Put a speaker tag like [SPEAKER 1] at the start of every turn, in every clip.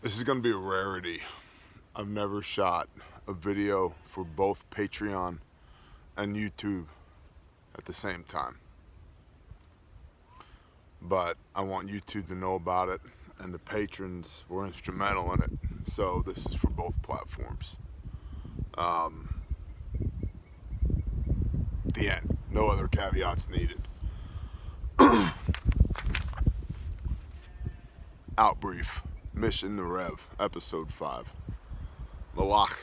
[SPEAKER 1] This is going to be a rarity. I've never shot a video for both Patreon and YouTube at the same time. But I want YouTube to know about it, and the patrons were instrumental in it. So this is for both platforms. The end. No other caveats needed. Outbrief. Mission the Rev, Episode 5. Malach.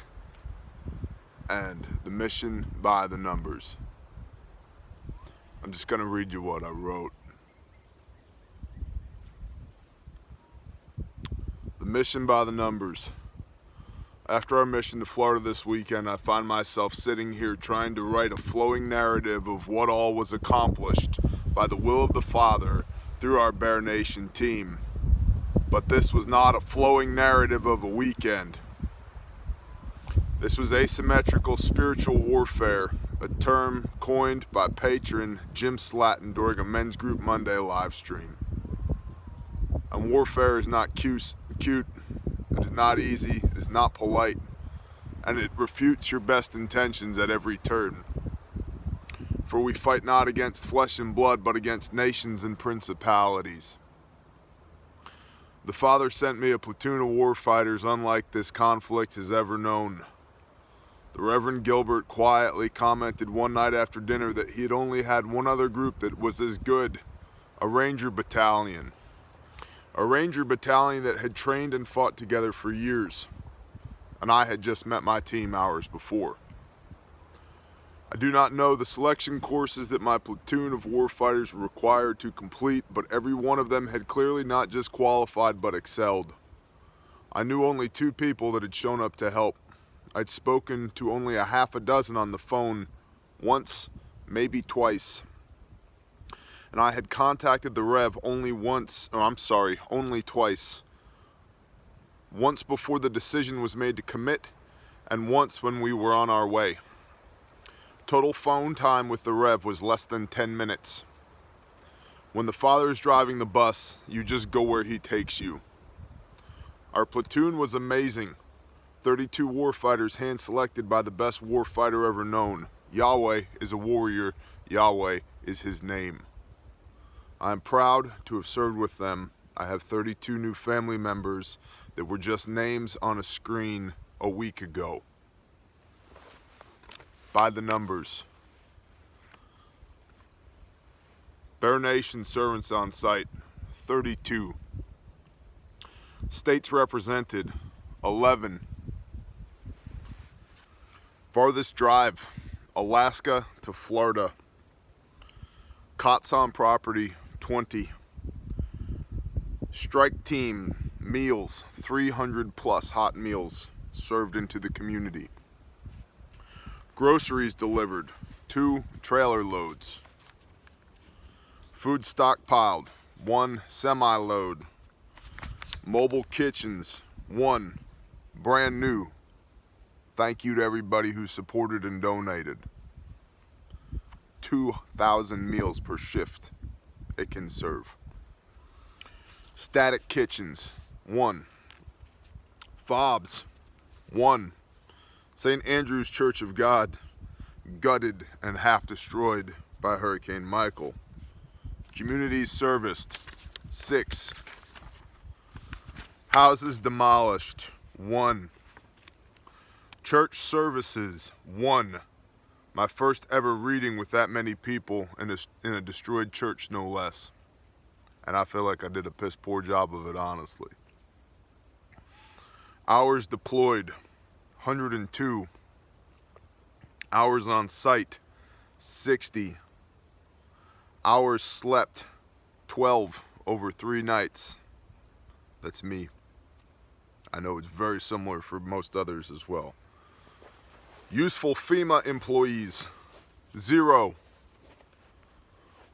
[SPEAKER 1] And the mission by the numbers. I'm just going to read you what I wrote. The mission by the numbers. After our mission to Florida this weekend, I find myself sitting here trying to write a flowing narrative of what all was accomplished by the will of the Father through our Bear Nation team. But this was not a flowing narrative of a weekend. This was asymmetrical spiritual warfare, a term coined by patron Jim Slatton during a Men's Group Monday live stream. And warfare is not cute, it is not easy, it is not polite, and it refutes your best intentions at every turn. For we fight not against flesh and blood, but against nations and principalities. The Father sent me a platoon of warfighters unlike this conflict has ever known. The Reverend Gilbert quietly commented one night after dinner that he had only had one other group that was as good, a Ranger battalion. A Ranger battalion that had trained and fought together for years, and I had just met my team hours before. I do not know the selection courses that my platoon of warfighters were required to complete, but every one of them had clearly not just qualified but excelled. I knew only 2 people that had shown up to help. I'd spoken to only a half a dozen on the phone, once, maybe twice. And I had contacted the Rev only twice. Once before the decision was made to commit, and once when we were on our way. Total phone time with the Rev was less than 10 minutes. When the Father is driving the bus, you just go where he takes you. Our platoon was amazing. 32 warfighters hand-selected by the best warfighter ever known. Yahweh is a warrior. Yahweh is his name. I am proud to have served with them. I have 32 new family members that were just names on a screen a week ago. By the numbers. Bear Nation servants on site, 32. States represented, 11. Farthest drive, Alaska to Florida. Cots on property, 20. Strike team, meals, 300 plus hot meals served into the community. Groceries delivered, 2 trailer loads. Food stockpiled, 1 semi-load. Mobile kitchens, 1 brand new. Thank you to everybody who supported and donated. 2,000 meals per shift it can serve. Static kitchens, 1. Fobs, 1. St. Andrew's Church of God, gutted and half destroyed by Hurricane Michael. Communities serviced, 6. Houses demolished, 1. Church services, 1. My first ever reading with that many people in a destroyed church, no less. And I feel like I did a piss poor job of it, honestly. Hours deployed, 102. Hours on site, 60. Hours slept, 12 over 3 nights. That's me. I know it's very similar for most others as well. Useful FEMA employees, 0.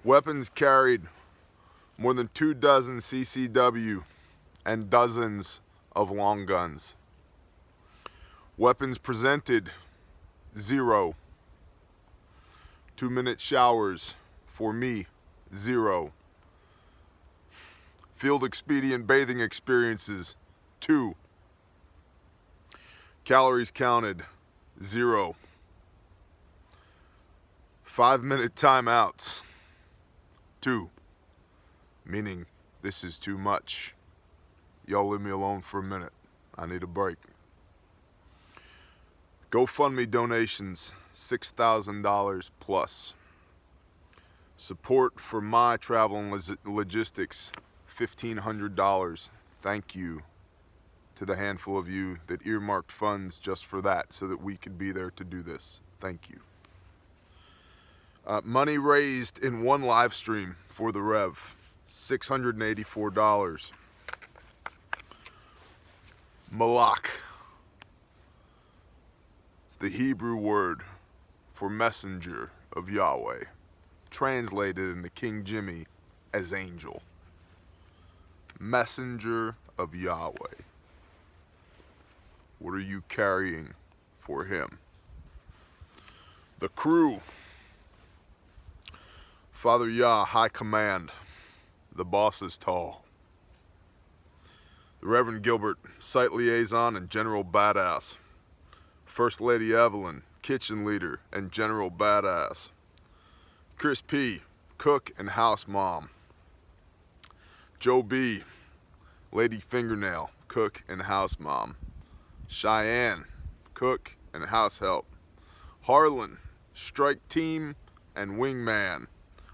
[SPEAKER 1] Weapons carried, more than 2 dozen CCW and dozens of long guns. Weapons presented, 0. 2-minute showers for me, 0. Field expedient bathing experiences, 2. Calories counted, 0. 5-minute timeouts, 2. Meaning this is too much. Y'all leave me alone for a minute. I need a break. GoFundMe donations, $6,000 plus. Support for my travel and logistics, $1,500. Thank you to the handful of you that earmarked funds just for that so that we could be there to do this. Thank you. Money raised in one live stream for the Rev, $684. Malak. It's the Hebrew word for messenger of Yahweh, translated into King Jimmy as angel. Messenger of Yahweh. What are you carrying for him? The crew. Father Yah, high command. The boss is tall. The Reverend Gilbert, site liaison and general badass. First Lady Evelyn, kitchen leader and general badass. Chris P, cook and house mom. Joe B, lady fingernail, cook and house mom. Cheyenne, cook and house help. Harlan, strike team and wingman.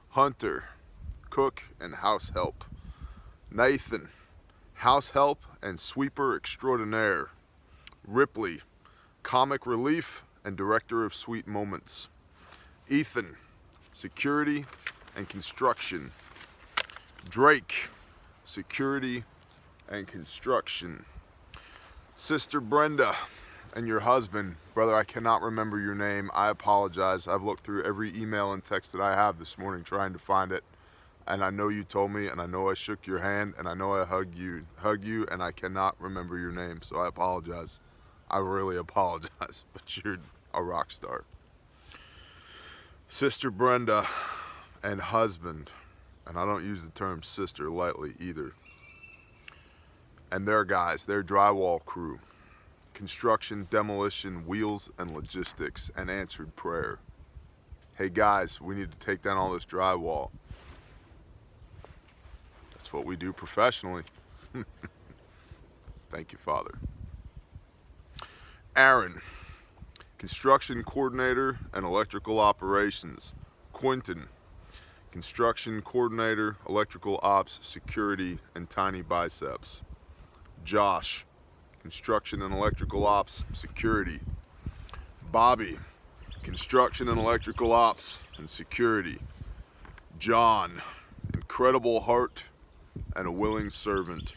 [SPEAKER 1] Hunter, cook and house help. Nathan, house help and sweeper extraordinaire. Ripley, comic relief and director of sweet moments. Ethan, security and construction. Drake, security and construction. Sister Brenda and your husband, brother, I cannot remember your name. I apologize. I've looked through every email and text that I have this morning trying to find it. And I know you told me, and I know I shook your hand, and I know I hugged you, and I cannot remember your name, so I apologize. I really apologize, but you're a rock star. Sister Brenda and husband, and I don't use the term sister lightly either, and their guys, their drywall crew, construction, demolition, wheels, and logistics, and answered prayer. Hey guys, we need to take down all this drywall. That's what we do professionally. Thank you, Father. Aaron, construction coordinator and electrical operations. Quentin, construction coordinator, electrical ops, security, and tiny biceps. Josh, construction and electrical ops, security. Bobby, construction and electrical ops and security. John, incredible heart and a willing servant.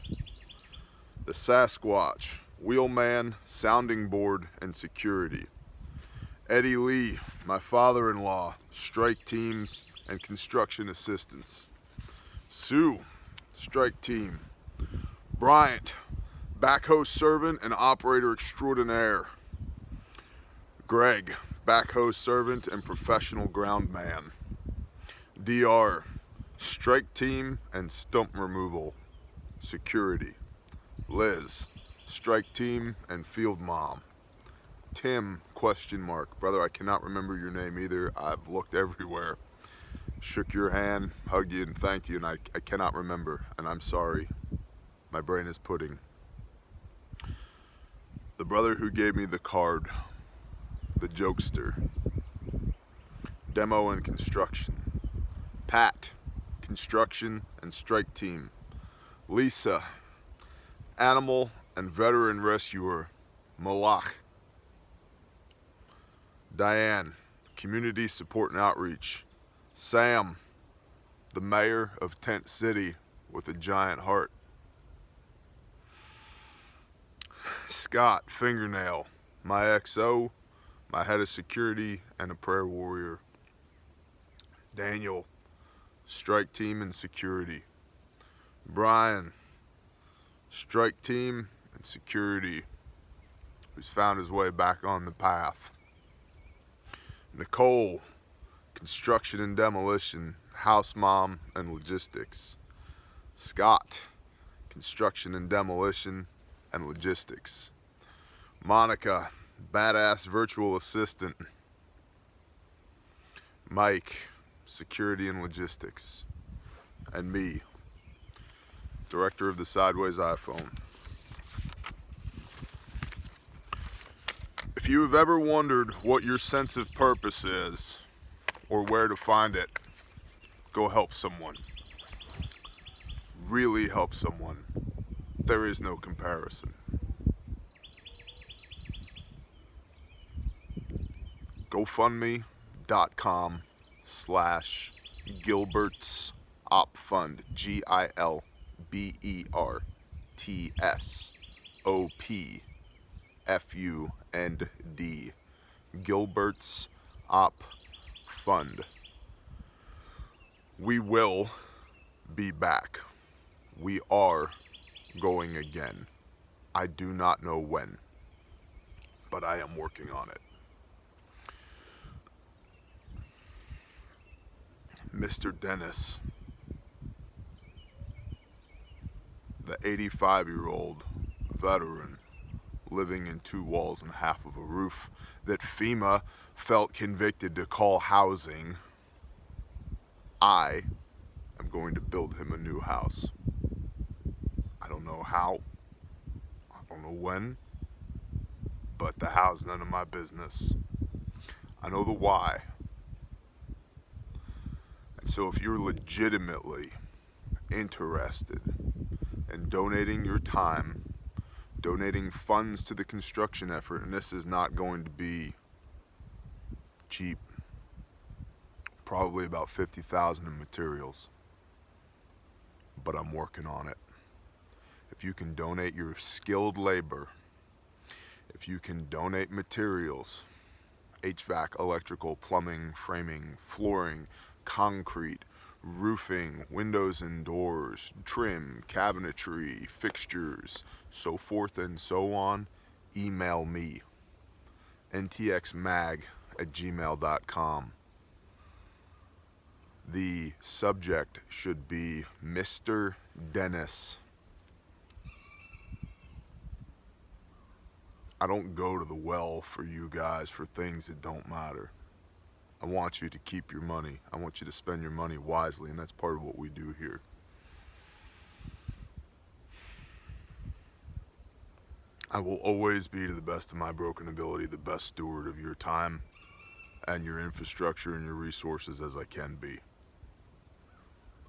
[SPEAKER 1] The Sasquatch, wheelman, sounding board, and security. Eddie Lee, my father-in-law, strike teams and construction assistants. Sue, strike team. Bryant, backhoe servant and operator extraordinaire. Greg, backhoe servant and professional ground man. DR, strike team and stump removal, security. Liz, strike team and field mom. Tim, question mark. Brother, I cannot remember your name either. I've looked everywhere. Shook your hand, hugged you, and thanked you, and I cannot remember, and I'm sorry. My brain is pudding. The brother who gave me the card, the jokester. Demo and construction. Pat, construction and strike team. Lisa, animal and veteran rescuer. Malak. Diane, community support and outreach. Sam, the mayor of Tent City with a giant heart. Scott, fingernail, my XO, my head of security, and a prayer warrior. Daniel, strike team and security. Brian, strike team and security, who's found his way back on the path. Nicole, construction and demolition, house mom and logistics. Scott, construction and demolition, and logistics. Monica, badass virtual assistant. Mike, security and logistics. And me, director of the Sideways iPhone. If you have ever wondered what your sense of purpose is, or where to find it, go help someone. Really help someone. There is no comparison. GoFundMe.com/Gilbert's Op Fund. GilbertsOpFund. Gilbert's Op Fund. We will be back. We are going again. I do not know when, but I am working on it. Mr. Dennis, the 85-year-old veteran living in 2 walls and half of a roof that FEMA felt convicted to call housing, I am going to build him a new house. I don't know how, I don't know when, but the how's none of my business. I know the why. And so if you're legitimately interested in donating your time, donating funds to the construction effort, and this is not going to be cheap, probably about $50,000 in materials, but I'm working on it. If you can donate your skilled labor, if you can donate materials, HVAC, electrical, plumbing, framing, flooring, concrete, roofing, windows and doors, trim, cabinetry, fixtures, so forth and so on, email me, ntxmag@gmail.com. The subject should be Mr. Dennis. I don't go to the well for you guys for things that don't matter. I want you to keep your money. I want you to spend your money wisely, and that's part of what we do here. I will always be, to the best of my broken ability, the best steward of your time and your infrastructure and your resources as I can be.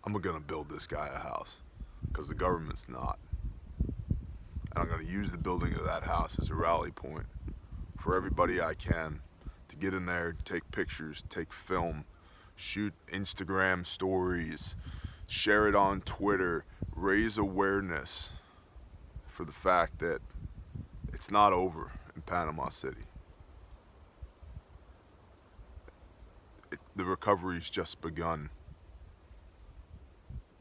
[SPEAKER 1] I'm gonna build this guy a house, because the government's not. And I'm gonna use the building of that house as a rally point for everybody I can to get in there, take pictures, take film, shoot Instagram stories, share it on Twitter, raise awareness for the fact that it's not over in Panama City. The recovery's just begun.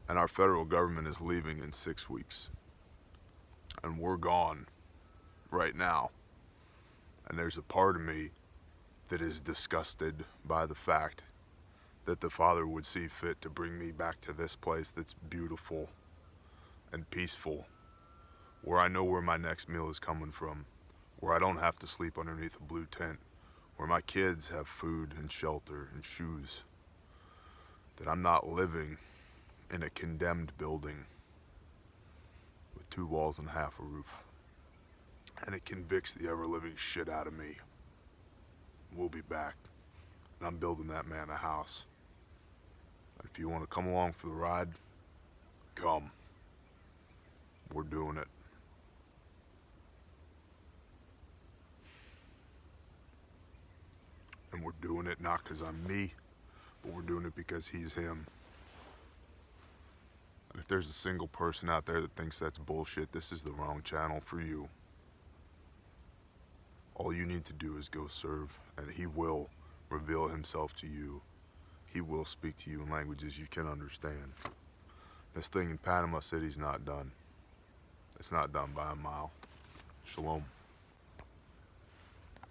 [SPEAKER 1] And our federal government is leaving in 6 weeks. And we're gone right now. And there's a part of me that is disgusted by the fact that the Father would see fit to bring me back to this place that's beautiful and peaceful, where I know where my next meal is coming from, where I don't have to sleep underneath a blue tent, where my kids have food and shelter and shoes, that I'm not living in a condemned building with 2 walls and half a roof. And it convicts the ever-living shit out of me. We'll be back. And I'm building that man a house. And if you want to come along for the ride, come. We're doing it. And we're doing it not because I'm me, but we're doing it because he's him. And if there's a single person out there that thinks that's bullshit, this is the wrong channel for you. All you need to do is go serve, and he will reveal himself to you. He will speak to you in languages you can understand. This thing in Panama City's not done. It's not done by a mile. Shalom.